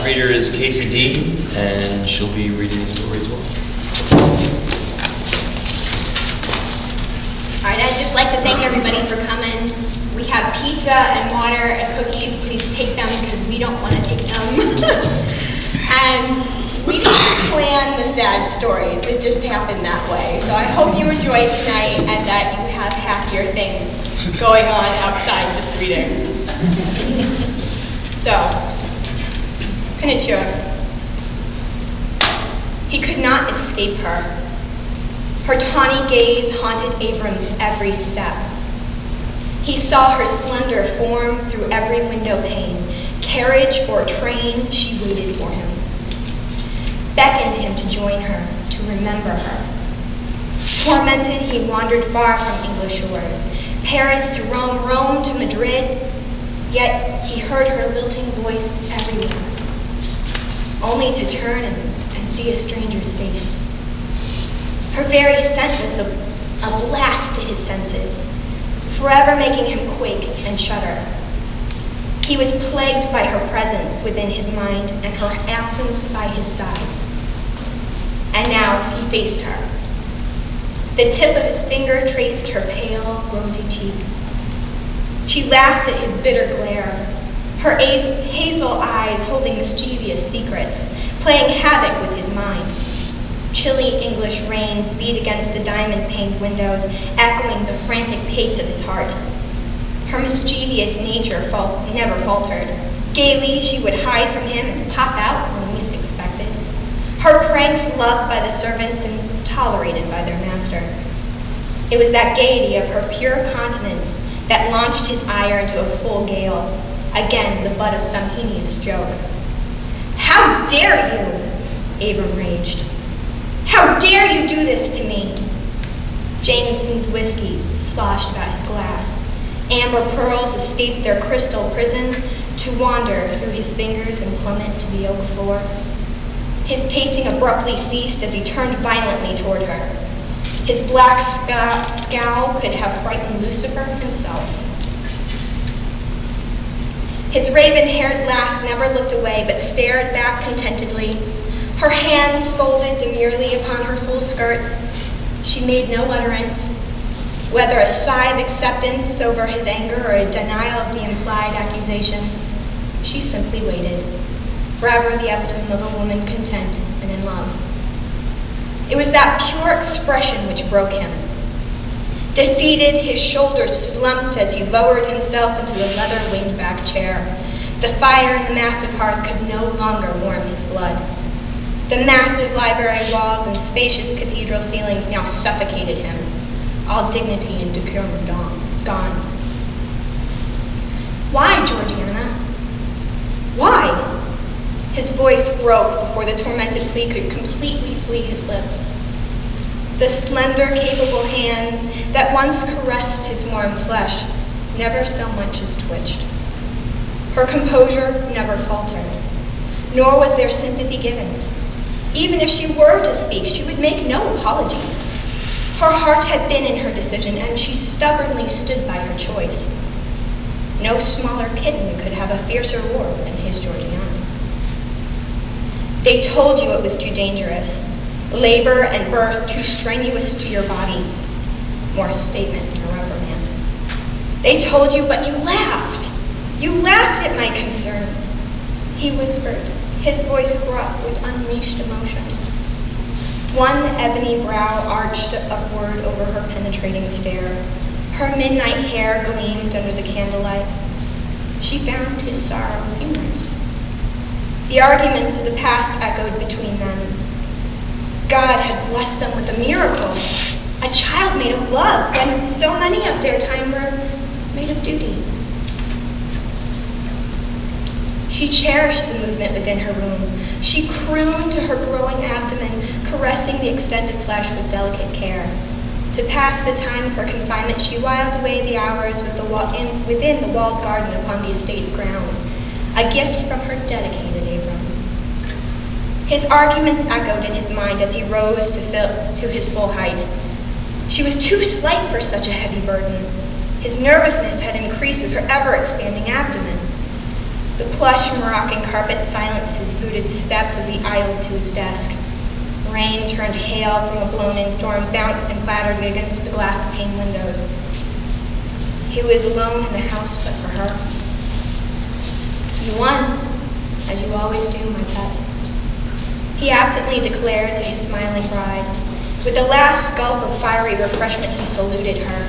last reader is Kasey Dean, and she'll be reading the story as well. All right, I'd just like to thank everybody for coming. We have pizza and water and cookies. Please take them because we don't want to take them. And we didn't plan the sad stories. It just happened that way. So I hope you enjoyed tonight and that you have happier things going on outside this reading. So, Pinocchio. He could not escape her. Her tawny gaze haunted Abram's every step. He saw her slender form through every window pane. Carriage or train, she waited for him. Beckoned him to join her, to remember her. Tormented, he wandered far from English shores, Paris to Rome, Rome to Madrid, yet he heard her lilting voice everywhere, only to turn and see a stranger's face. Her very scent was a blast to his senses, forever making him quake and shudder. He was plagued by her presence within his mind and her absence by his side. And now he faced her. The tip of his finger traced her pale, rosy cheek. She laughed at his bitter glare, her hazel eyes holding mischievous secrets, playing havoc with his mind. Chilly English rains beat against the diamond-paned windows, echoing the frantic pace of his heart. Her mischievous nature never faltered. Gaily, she would hide from him and pop out when least expected. Her pranks loved by the servants and tolerated by their master. It was that gaiety of her pure countenance that launched his ire into a full gale, again the butt of some heinous joke. "How dare you?" Abram raged. "How dare you do this to me?" Jameson's whiskey sloshed about his glass. Amber pearls escaped their crystal prison to wander through his fingers and plummet to the oak floor. His pacing abruptly ceased as he turned violently toward her. His black scowl could have frightened Lucifer himself. His raven-haired lass never looked away, but stared back contentedly. Her hands folded demurely upon her full skirts. She made no utterance, whether a sigh of acceptance over his anger or a denial of the implied accusation. She simply waited, forever the emblem of a woman content and in love. It was that pure expression which broke him. Defeated, his shoulders slumped as he lowered himself into the leather leaned-back chair. The fire in the massive hearth could no longer warm his blood. The massive library walls and spacious cathedral ceilings now suffocated him, all dignity and decorum gone. "Why, Georgiana? Why?" His voice broke before the tormented plea could completely flee his lips. The slender, capable hands that once caressed his warm flesh never so much as twitched. Her composure never faltered, nor was there sympathy given. Even if she were to speak, she would make no apologies. Her heart had been in her decision, and she stubbornly stood by her choice. No smaller kitten could have a fiercer roar than his Georgiana. "They told you it was too dangerous. Labor and birth too strenuous to your body." More statement than a reprimand. "They told you, but you laughed. You laughed at my concerns," he whispered, his voice gruff with unleashed emotion. One ebony brow arched upward over her penetrating stare. Her midnight hair gleamed under the candlelight. She found his sorrow humorous. The arguments of the past echoed between them. God had blessed them with a miracle, a child made of love, when so many of their time were made of duty. She cherished the movement within her womb. She crooned to her growing abdomen, caressing the extended flesh with delicate care. To pass the time of her confinement, she whiled away the hours within the walled garden upon the estate's grounds, a gift from her dedicated Abram. His arguments echoed in his mind as he rose to his full height. She was too slight for such a heavy burden. His nervousness had increased with her ever-expanding abdomen. The plush Moroccan carpet silenced his booted steps as he idled to his desk. Rain turned hail from a blown-in storm, bounced and clattered against the glass-pane windows. He was alone in the house but for her. "You won, as you always do, my pet," he absently declared to his smiling bride. With the last gulp of fiery refreshment, he saluted her.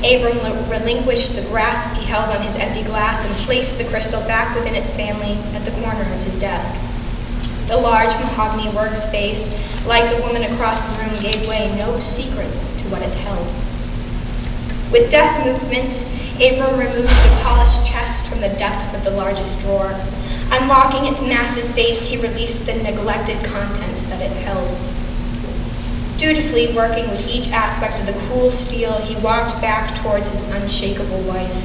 Abram relinquished the grasp he held on his empty glass and placed the crystal back within its family at the corner of his desk. The large mahogany workspace, like the woman across the room, gave away no secrets to what it held. With deft movements, Abram removed the polished chest from the depths of the largest drawer. Unlocking its massive base, he released the neglected contents that it held. Dutifully working with each aspect of the cool steel, he walked back towards his unshakable wife.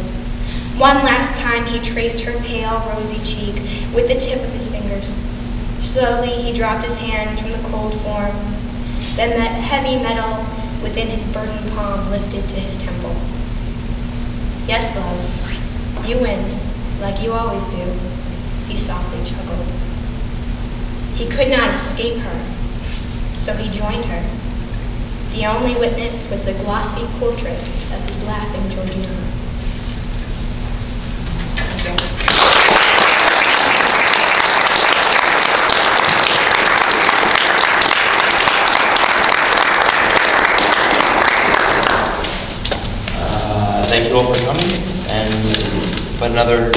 One last time he traced her pale, rosy cheek with the tip of his fingers. Slowly he dropped his hand from the cold form. Then that heavy metal within his burdened palm lifted to his temple. "Yes, love, you win, like you always do," he softly chuckled. He could not escape her, so he joined her. The only witness was the glossy portrait of his laughing Georgiana. Thank you. Thank you all for coming, and put another